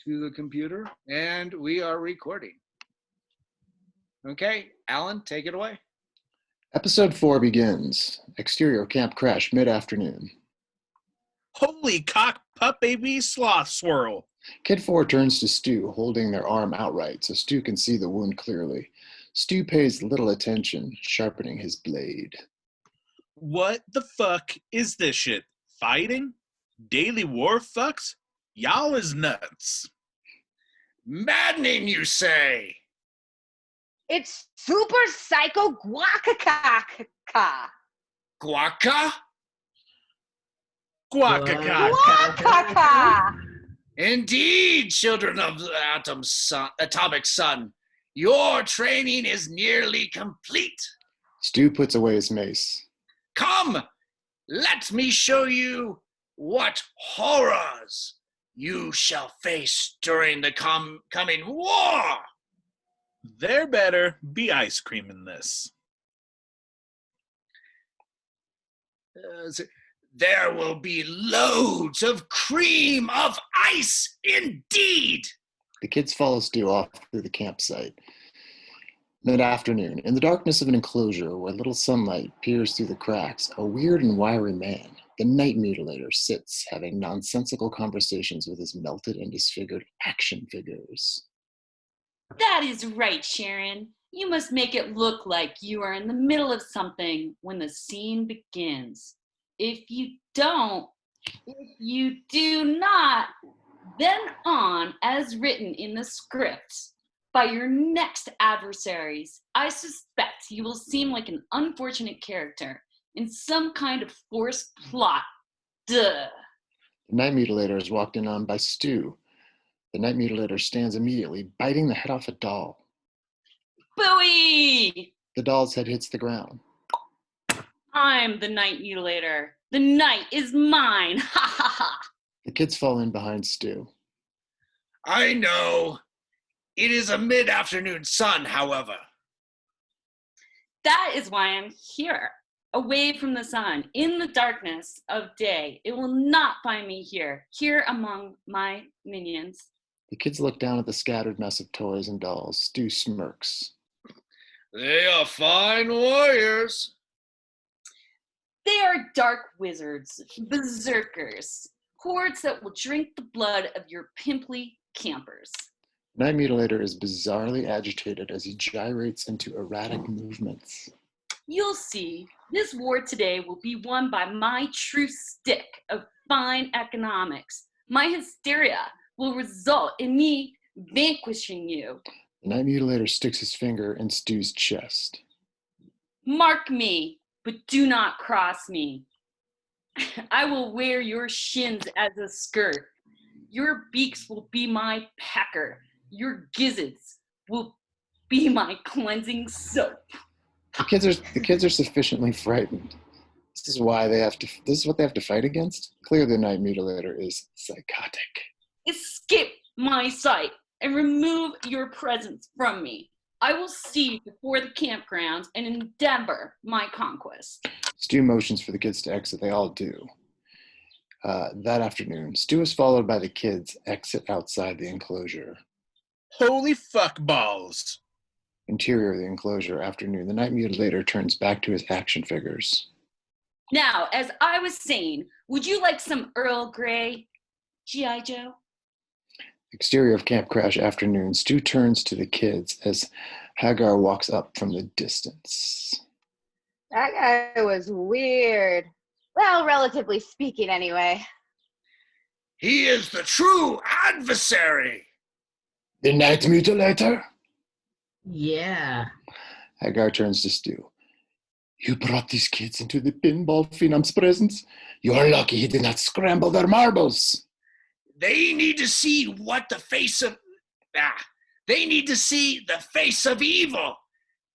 to the computer, and we are recording. Okay, Alan, take it away. Episode 4 begins. Exterior camp crash mid-afternoon. Holy cock, pup, baby, sloth swirl. Kid 4 turns to Stu, holding their arm outright so Stu can see the wound clearly. Stu pays little attention, sharpening his blade. What the fuck is this shit? Fighting? Daily war fucks? Y'all is nuts. Maddening, you say? It's super psycho guacacaka. Guaca? Guacaca. Indeed, children of the atomic sun. Your training is nearly complete. Stu puts away his mace. Come, let me show you what horrors you shall face during the coming war. There better be ice cream in this. There will be loads of cream of ice indeed. The kids follow Stu off through the campsite. Mid-afternoon, in the darkness of an enclosure where little sunlight peers through the cracks, a weird and wiry man, the Night Mutilator, sits having nonsensical conversations with his melted and disfigured action figures. That is right, Sharon. You must make it look like you are in the middle of something when the scene begins. If you do not, then on, as written in the script, by your next adversaries, I suspect you will seem like an unfortunate character in some kind of forced plot. Duh. The Night Mutilator is walked in on by Stu. The Night Mutilator stands immediately, biting the head off a doll. Booey! The doll's head hits the ground. I'm the Night Mutilator. The night is mine. Ha ha ha. The kids fall in behind Stu. I know. It is a mid-afternoon sun, however. That is why I'm here, away from the sun, in the darkness of day. It will not find me here among my minions. The kids look down at the scattered mess of toys and dolls. Stu smirks. They are fine warriors. They are dark wizards, berserkers, hordes that will drink the blood of your pimply campers. Night Mutilator is bizarrely agitated as he gyrates into erratic movements. You'll see, this war today will be won by my true stick of fine economics. My hysteria will result in me vanquishing you. The Night Mutilator sticks his finger in Stu's chest. Mark me, but do not cross me. I will wear your shins as a skirt. Your beaks will be my pecker. Your gizzards will be my cleansing soap. The kids are sufficiently frightened. This is what they have to fight against. Clearly the Night Mutilator is psychotic. Escape my sight and remove your presence from me. I will see you before the campgrounds and endeavor my conquest. Stu motions for the kids to exit. They all do. That afternoon, Stu is followed by the kids exit outside the enclosure. Holy fuck balls. Interior of the enclosure, afternoon, the Night Mutilator turns back to his action figures. Now, as I was saying, would you like some Earl Grey, G.I. Joe? Exterior of Camp Crash, afternoon, Stu turns to the kids as Hagar walks up from the distance. That guy was weird. Well, relatively speaking, anyway. He is the true adversary. The Night Mutilator? Yeah. Hagar turns to Stu. You brought these kids into the pinball phenom's presence? You're lucky he did not scramble their marbles. They need to see They need to see the face of evil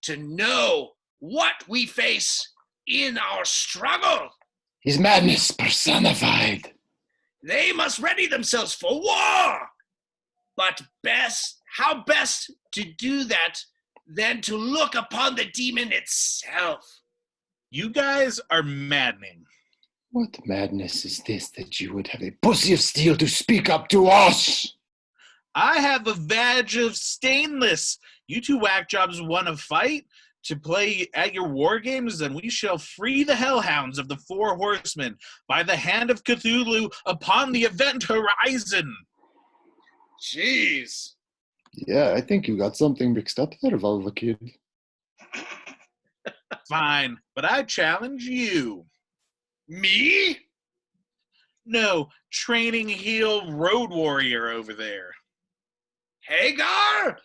to know what we face in our struggle. His madness personified. They must ready themselves for war. But how best to do that than to look upon the demon itself? You guys are maddening. What madness is this that you would have a pussy of steel to speak up to us? I have a badge of stainless. You two whack jobs want to fight to play at your war games, then we shall free the hellhounds of the Four Horsemen by the hand of Cthulhu upon the event horizon. Jeez. Yeah, I think you got something mixed up there, Vulva Kid. Fine, but I challenge you. Me? No, training heel road warrior over there. Hagar?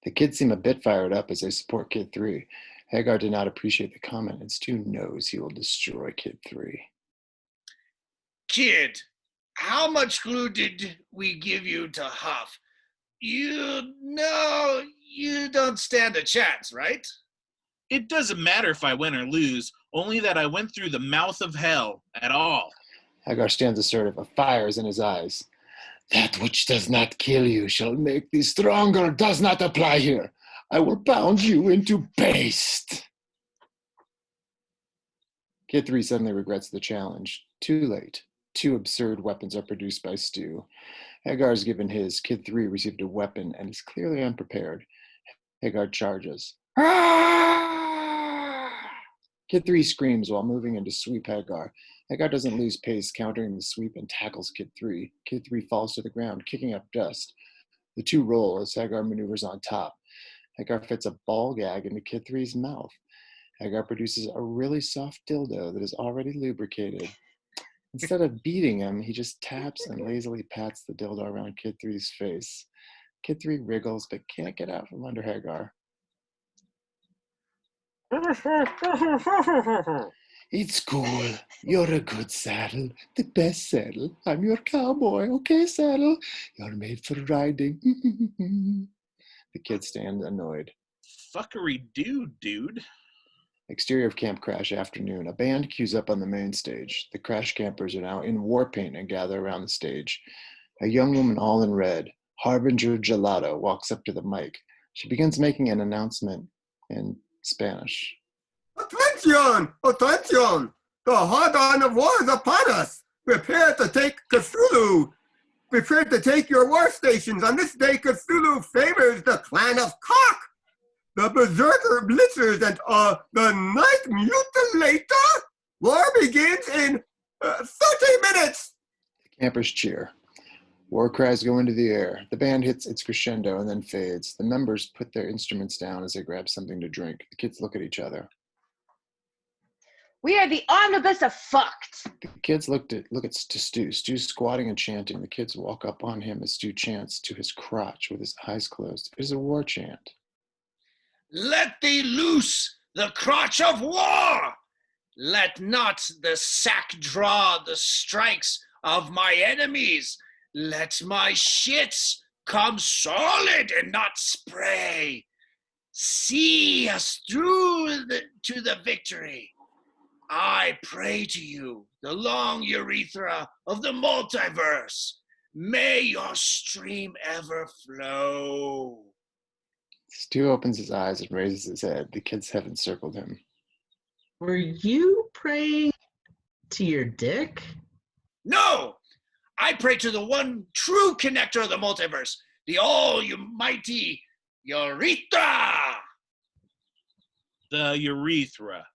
The kids seem a bit fired up as they support Kid 3. Hagar did not appreciate the comment, and Stu knows he will destroy Kid 3. Kid, how much glue did we give you to huff? You know you don't stand a chance, right? It doesn't matter if I win or lose, only that I went through the mouth of hell at all. Hagar stands assertive, a fire is in his eyes. That which does not kill you shall make thee stronger does not apply here. I will pound you into paste. Kid 3 suddenly regrets the challenge. Too late. 2 absurd weapons are produced by Stu. Hagar is given his. Kid 3 received a weapon and is clearly unprepared. Hagar charges. Kid 3 screams while moving in to sweep Hagar. Hagar doesn't lose pace, countering the sweep and tackles Kid 3. Kid 3 falls to the ground, kicking up dust. The 2 roll as Hagar maneuvers on top. Hagar fits a ball gag into Kid 3's mouth. Hagar produces a really soft dildo that is already lubricated. Instead of beating him, he just taps and lazily pats the dildo around Kid 3's face. Kid 3 wriggles but can't get out from under Hagar. It's cool. You're a good saddle. The best saddle. I'm your cowboy. Okay, saddle? You're made for riding. The kid stands annoyed. Fuckery dude. Exterior of Camp Crash afternoon. A band queues up on the main stage. The Crash campers are now in war paint and gather around the stage. A young woman all in red, Harbinger Gelato, walks up to the mic. She begins making an announcement in Spanish. Attention! Attention! The hard-on of war is upon us! Prepare to take Cthulhu! Prepare to take your war stations! On this day, Cthulhu favors the clan of Cock! The Berserker Blitzers and the Night Mutilator! War begins in 30 minutes! The campers cheer. War cries go into the air. The band hits its crescendo and then fades. The members put their instruments down as they grab something to drink. The kids look at each other. We are the omnibus of fucked. The kids look at Stu. Stu's squatting and chanting. The kids walk up on him as Stu chants to his crotch with his eyes closed. It is a war chant. Let thee loose the crotch of war! Let not the sack draw the strikes of my enemies. Let my shits come solid and not spray. See us through to the victory. I pray to you, the long urethra of the multiverse. May your stream ever flow. Stu opens his eyes and raises his head. The kids have encircled him. Were you praying to your dick? No! I pray to the one true connector of the multiverse, the almighty urethra! The urethra.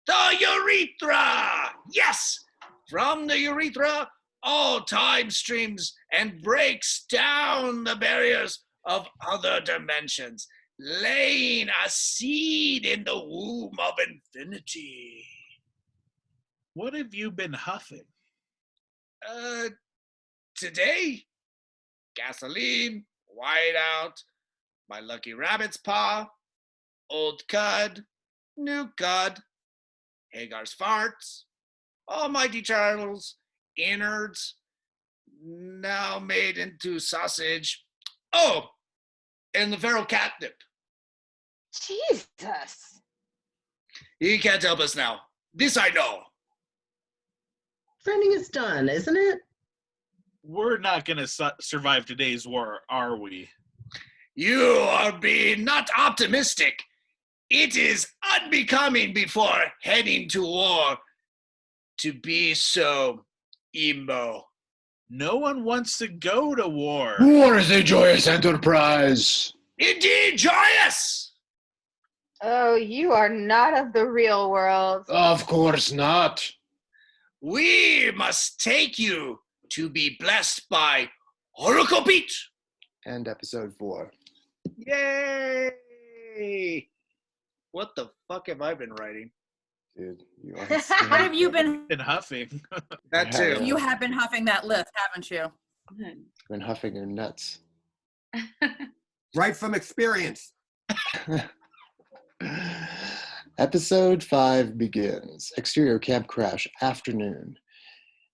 The urethra! Yes! From the urethra, all time streams and breaks down the barriers of other dimensions, laying a seed in the womb of infinity. What have you been huffing? Today, gasoline, whiteout, my lucky rabbit's paw, old cud, new cud, Hagar's farts, almighty Charles, innards, now made into sausage. Oh, and the feral catnip. Jesus. He can't help us now. This I know. Friending is done, isn't it? We're not going to survive today's war, are we? You are being not optimistic. It is unbecoming before heading to war to be so emo. No one wants to go to war. War is a joyous enterprise. Indeed, joyous! Oh, you are not of the real world. Of course not. We must take you to be blessed by Oracle Pete. And episode 4. Yay! What the fuck have I been writing? Dude, you are What have you been? And huffing. That too. You have been huffing that list, haven't you? been huffing your nuts. Right from experience. Episode 5 begins. Exterior camp crash, afternoon.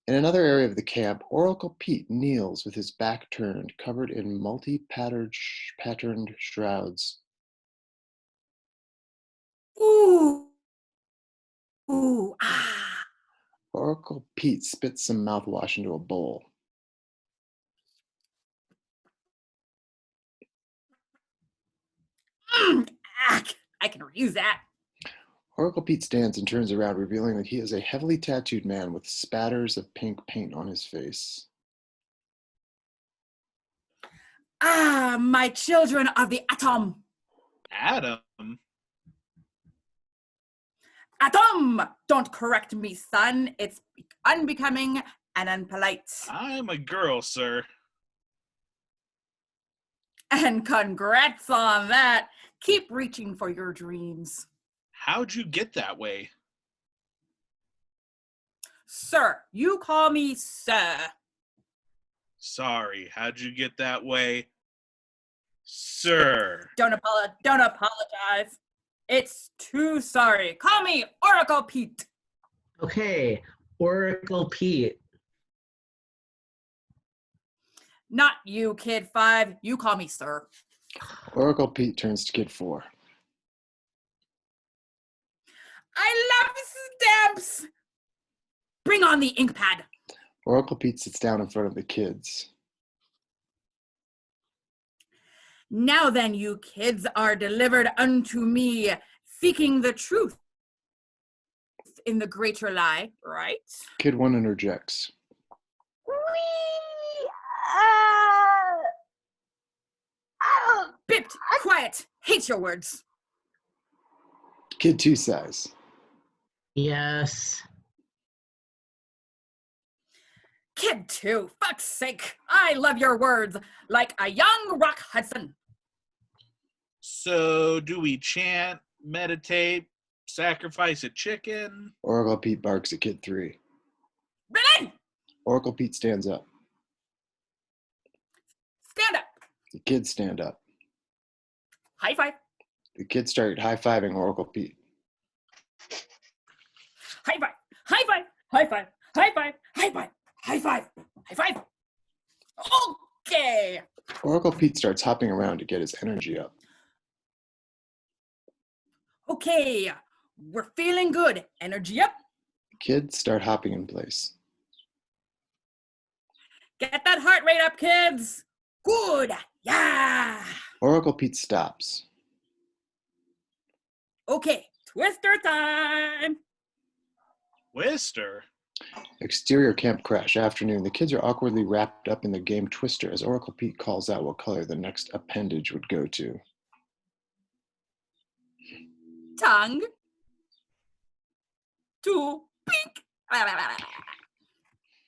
In another area of the camp, Oracle Pete kneels with his back turned, covered in multi-patterned shrouds. Ooh. Ooh. Ah. Oracle Pete spits some mouthwash into a bowl. I can reuse that. Oracle Pete stands and turns around, revealing that he is a heavily tattooed man with spatters of pink paint on his face. Ah, my children of the atom. Adam? Atom! Don't correct me, son. It's unbecoming and unpolite. I'm a girl, sir. And congrats on that. Keep reaching for your dreams. How'd you get that way? Sir, you call me sir. Sorry, how'd you get that way? Sir. Don't apologize. It's too sorry. Call me Oracle Pete. Okay, Oracle Pete. Not you, Kid 5. You call me sir. Oracle Pete turns to Kid 4. I love stamps. Bring on the ink pad. Oracle Pete sits down in front of the kids. Now then, you kids are delivered unto me, seeking the truth in the greater lie, right? Kid 1 interjects. Bipped, quiet, hate your words. Kid 2 sighs. Yes. Kid 2, fuck's sake, I love your words like a young Rock Hudson. So, do we chant, meditate, sacrifice a chicken? Oracle Pete barks at Kid 3. Ready? Oracle Pete stands up. Stand up. The kids stand up. High five. The kids start high-fiving Oracle Pete. High five. High five. High five. High five. High five. High five. High five. Okay. Oracle Pete starts hopping around to get his energy up. Okay. We're feeling good. Energy up. The kids start hopping in place. Get that heart rate up, kids. Good. Yeah. Oracle Pete stops. Okay. Twister time. Twister? Exterior camp crash, afternoon. The kids are awkwardly wrapped up in the game Twister as Oracle Pete calls out what color the next appendage would go to. Tongue. To pink.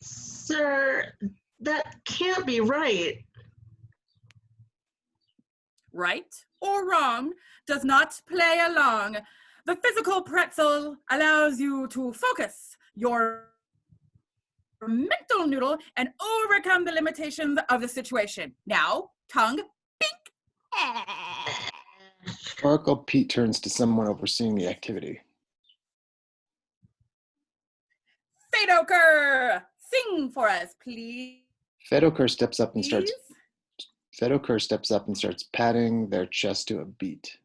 Sir, that can't be right. Right or wrong does not play along. The physical pretzel allows you to focus your mental noodle and overcome the limitations of the situation. Now, tongue, pink. Oracle Pete turns to someone overseeing the activity. Fadoker, sing for us, please. Fedoker steps up and starts patting their chest to a beat.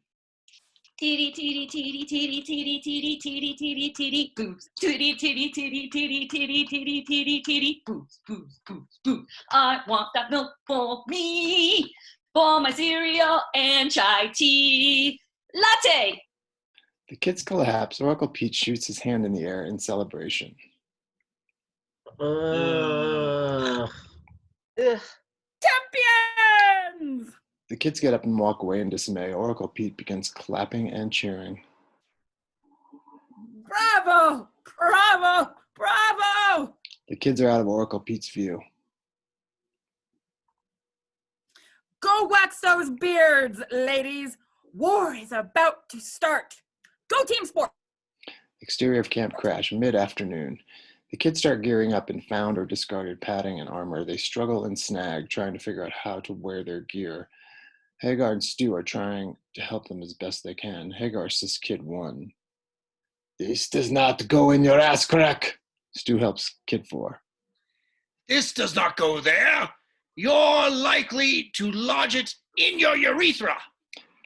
Titty titty titty titty titty titty titty titty titty boobs. Titty titty titty titty titty titty titty titty boobs boobs boobs boobs. I want that milk for me, for my cereal and chai tea latte. The kids collapse. Oracle Pete shoots his hand in the air in celebration. Ugh. Ugh. Champions! The kids get up and walk away in dismay. Oracle Pete begins clapping and cheering. Bravo! Bravo! Bravo! The kids are out of Oracle Pete's view. Go wax those beards, ladies. War is about to start. Go team sport. Exterior of Camp Crash, mid-afternoon. The kids start gearing up in found or discarded padding and armor. They struggle and snag, trying to figure out how to wear their gear. Hagar and Stu are trying to help them as best they can. Hagar assists Kid 1. This does not go in your ass crack. Stu helps Kid 4. This does not go there. You're likely to lodge it in your urethra.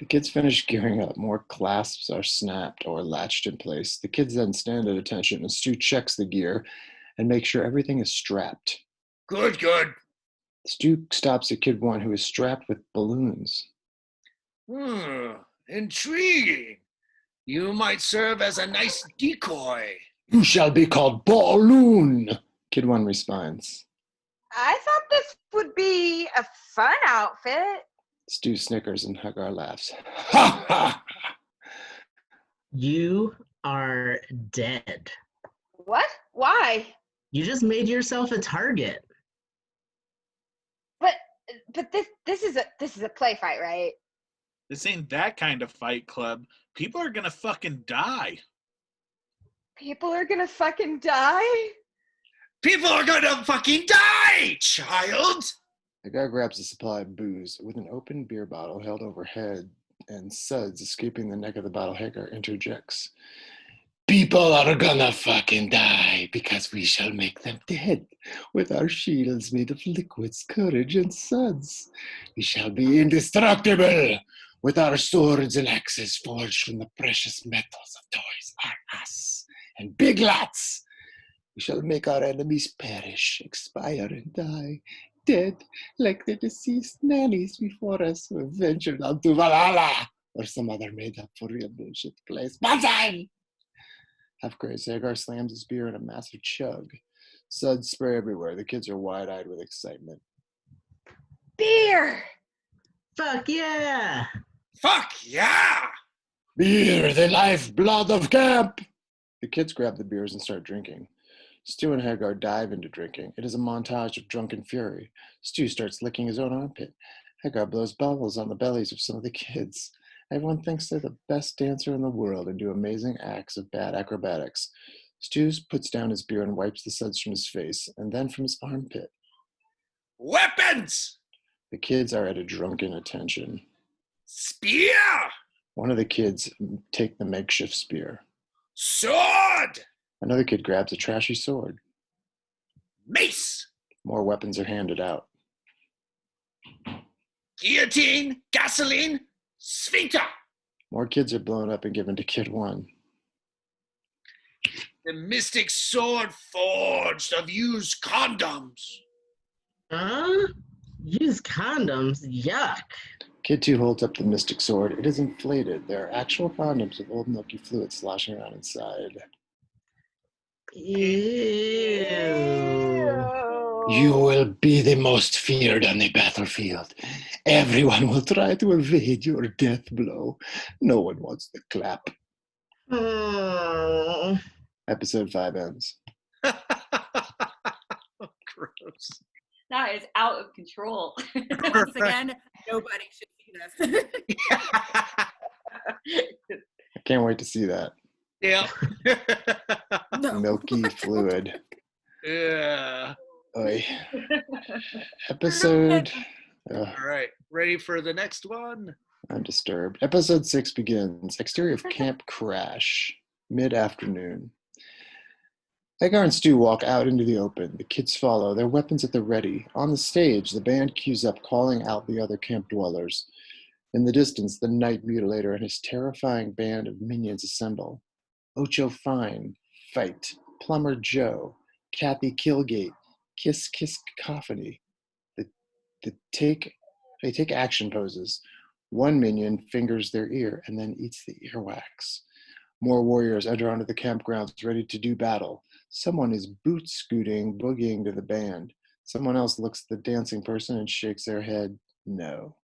The kids finish gearing up. More clasps are snapped or latched in place. The kids then stand at attention and Stu checks the gear and makes sure everything is strapped. Good, good. Stu stops at Kid 1, who is strapped with balloons. Intriguing. You might serve as a nice decoy. You shall be called Balloon, Kid 1 responds. I thought this would be a fun outfit. Stu snickers and Hagar laughs. Ha ha! You are dead. What? Why? You just made yourself a target. But this is a play fight, right? This ain't that kind of fight club. People are gonna fucking die. People are gonna fucking die? People are gonna fucking die, child! The guy grabs a supply of booze with an open beer bottle held overhead and suds escaping the neck of the bottle. Hagar interjects. People are gonna fucking die because we shall make them dead with our shields made of liquids, courage, and suds. We shall be indestructible with our swords and axes forged from the precious metals of Toys R Us and Big Lots. We shall make our enemies perish, expire, and die, dead like the deceased nannies before us who have ventured on to Valhalla or some other made-up for real bullshit place. Banzai! Half crazed, Hagar slams his beer in a massive chug. Suds spray everywhere. The kids are wide-eyed with excitement. Beer! Fuck yeah! Fuck yeah! Beer, the lifeblood of camp! The kids grab the beers and start drinking. Stu and Hagar dive into drinking. It is a montage of drunken fury. Stu starts licking his own armpit. Hagar blows bubbles on the bellies of some of the kids. Everyone thinks they're the best dancer in the world and do amazing acts of bad acrobatics. Stu puts down his beer and wipes the suds from his face and then from his armpit. Weapons! The kids are at a drunken attention. Spear! One of the kids take the makeshift spear. Sword! Another kid grabs a trashy sword. Mace! More weapons are handed out. Guillotine! Gasoline! Sphincter! More kids are blown up and given to Kid 1. The mystic sword forged of used condoms. Use condoms? Yuck. Kid 2 holds up the mystic sword. It is inflated. There are actual condoms with old milky fluid sloshing around inside. Ew. You will be the most feared on the battlefield. Everyone will try to evade your death blow. No one wants the clap. Oh. Episode 5 ends. Gross. That is out of control. Once again, nobody should see this. I can't wait to see that. Yeah. No. Milky fluid. Yeah. Oy. Episode... All right. Ready for the next one? I'm disturbed. Episode 6 begins. Exterior of Camp Crash. Mid-afternoon. Hagar and Stu walk out into the open. The kids follow, their weapons at the ready. On the stage, the band cues up, calling out the other camp dwellers. In the distance, the Night Mutilator and his terrifying band of minions assemble. Ocho Fine, Fight, Plumber Joe, Kathy Kilgate, Kiss Kiss Cacophony. They take action poses. One minion fingers their ear and then eats the earwax. More warriors enter onto the campgrounds ready to do battle. Someone is boot scooting, boogieing to the band. Someone else looks at the dancing person and shakes their head no.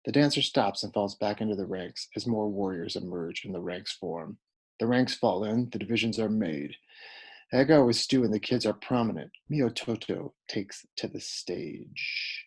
The dancer stops and falls back into the ranks as more warriors emerge and the ranks form. The ranks fall in, the divisions are made. Hagar with Stu and the kids are prominent. Miototo takes to the stage.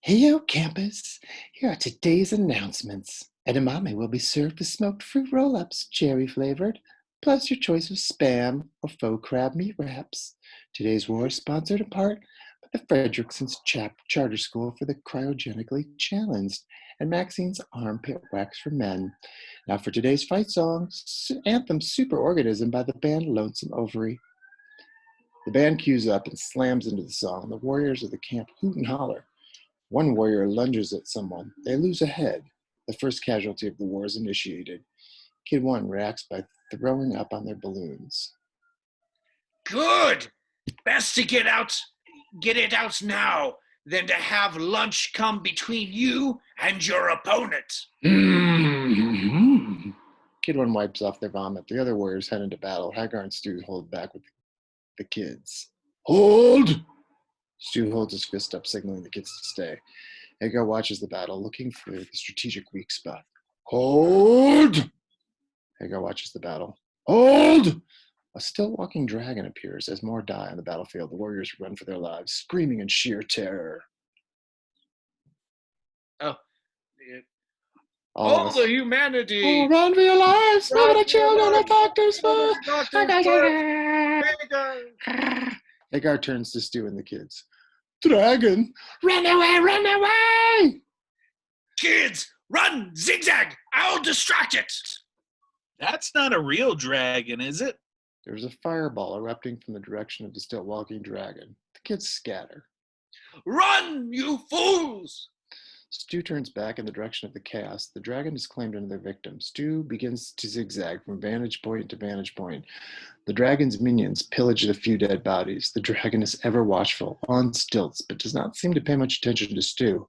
Heyo, campus. Here are today's announcements. Edamame will be served with smoked fruit roll-ups, cherry-flavored, plus your choice of Spam or faux crab meat wraps. Today's war is sponsored in part by the Frederickson's Charter School for the Cryogenically Challenged and Maxine's Armpit Wax for Men. Now for today's fight song, anthem Superorganism by the band Lonesome Ovary. The band cues up and slams into the song. The warriors of the camp hoot and holler. One warrior lunges at someone. They lose a head. The first casualty of the war is initiated. Kid 1 reacts by throwing up on their balloons. Good! Best to get it out now than to have lunch come between you and your opponent. Mm-hmm. Kid 1 wipes off their vomit. The other warriors head into battle. Hagar and Stu hold back with the kids. Hold! Stu holds his fist up, signaling the kids to stay. Hagar watches the battle, looking for the strategic weak spot. Hold! Hagar watches the battle. Hold! A still walking dragon appears as more die on the battlefield. The warriors run for their lives, screaming in sheer terror. All the humanity! Oh, run for your lives! Women and children and doctors first! Hagar turns to Stu and the kids. Dragon! Run away! Run away! Kids, run! Zigzag! I'll distract it! That's not a real dragon, is it? There's a fireball erupting from the direction of the still walking dragon. The kids scatter. Run, you fools! Stu turns back in the direction of the chaos. The dragon has claimed another victim. Stu begins to zigzag from vantage point to vantage point. The dragon's minions pillage the few dead bodies. The dragon is ever watchful, on stilts, but does not seem to pay much attention to Stu.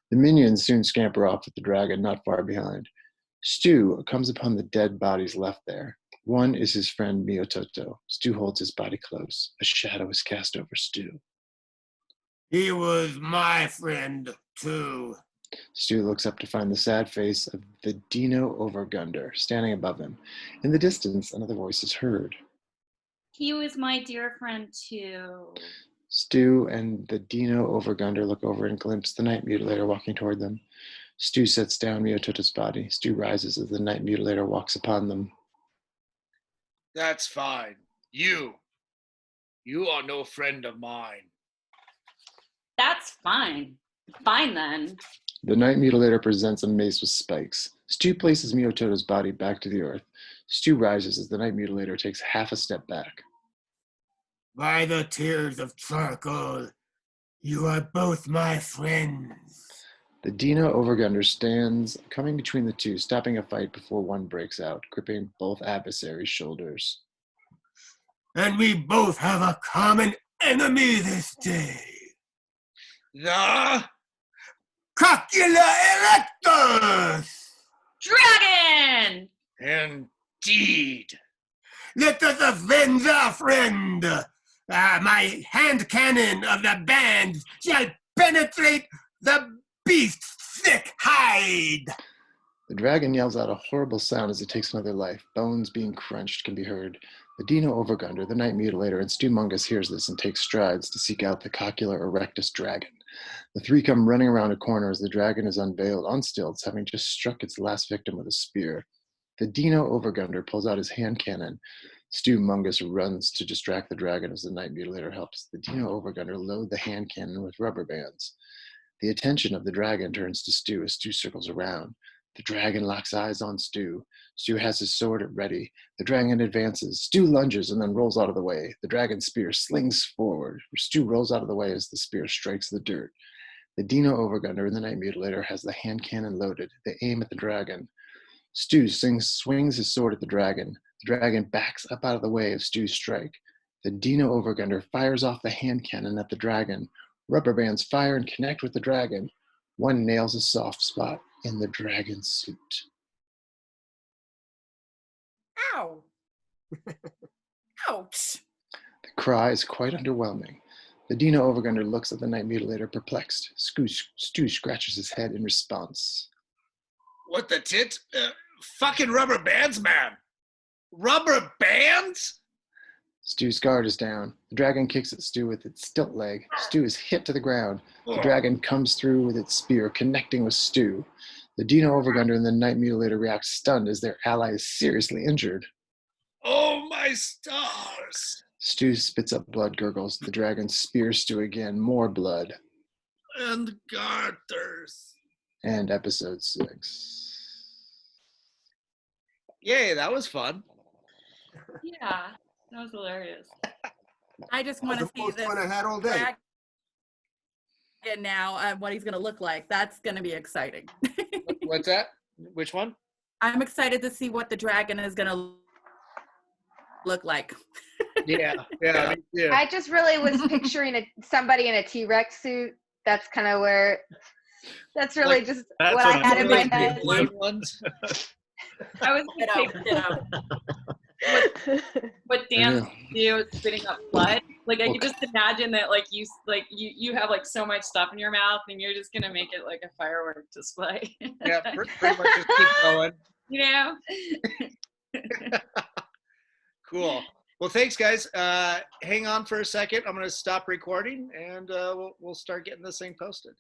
The minions soon scamper off with the dragon not far behind. Stu comes upon the dead bodies left there. One is his friend Miototo. Stu holds his body close. A shadow is cast over Stu. He was my friend, too. Stu looks up to find the sad face of the Dino Overgunder standing above him. In the distance, another voice is heard. He was my dear friend too. Stu and the Dino Overgunder look over and glimpse the Night Mutilator walking toward them. Stu sets down Miototo's body. Stu rises as the Night Mutilator walks upon them. That's fine. You are no friend of mine. That's fine. Fine then. The Night Mutilator presents a mace with spikes. Stu places Miototo's body back to the earth. Stu rises as the Night Mutilator takes half a step back. By the tears of charcoal, you are both my friends. The Dino Overgunder stands coming between the two, stopping a fight before one breaks out, gripping both adversaries' shoulders. And we both have a common enemy this day. The Cocula Erectus! Dragon! Indeed. Let us avenge our friend. My hand cannon of the band shall penetrate the beast's thick hide. The dragon yells out a horrible sound as it takes another life. Bones being crunched can be heard. The Dino Overgunder, the Night Mutilator, and Stu Mungus hears this and takes strides to seek out the Cocula Erectus dragon. The three come running around a corner as the dragon is unveiled on stilts, having just struck its last victim with a spear. The Dino Overgunder pulls out his hand cannon. Stu Mungus runs to distract the dragon as the Night Mutilator helps. The Dino Overgunder load the hand cannon with rubber bands. The attention of the dragon turns to Stu as Stu circles around. The dragon locks eyes on Stu. Stu has his sword at ready. The dragon advances. Stu lunges and then rolls out of the way. The dragon's spear slings forward. Stu rolls out of the way as the spear strikes the dirt. The Dino Overgunder and the Night Mutilator has the hand cannon loaded. They aim at the dragon. Stu swings his sword at the dragon. The dragon backs up out of the way of Stu's strike. The Dino Overgunder fires off the hand cannon at the dragon. Rubber bands fire and connect with the dragon. One nails a soft spot in the dragon's suit. Ow. Ouch. The cry is quite underwhelming. The Dino Overgunder looks at the Night Mutilator perplexed. Stu scratches his head in response. What the tit? Fucking rubber bands, man. Rubber bands? Stu's guard is down. The dragon kicks at Stu with its stilt leg. Stu is hit to the ground. The Oh. dragon comes through with its spear, connecting with Stu. The Dino Overgunder and the Night Mutilator react stunned as their ally is seriously injured. Oh, my stars. Stu spits up blood gurgles. The dragon spears Stu again. More blood. And garters. And episode 6. Yay, that was fun. Yeah, that was hilarious. I just want to That's the see most this fun I had all day. dragon now and what he's going to look like. That's going to be exciting. What's that? Which one? I'm excited to see what the dragon is going to look like. Yeah, me too. I just really was picturing somebody in a T-Rex suit. That's kind of where. That's really Like, just that's what what I had in my I'm head. Blue ones. I was gonna say what Dan do is spitting up blood. Like I could just imagine that you have like so much stuff in your mouth and you're just gonna make it like a firework display. Yeah, pretty much just keep going. You know? Cool. Well, thanks, guys. Hang on for a second. I'm going to stop recording, and we'll start getting this thing posted.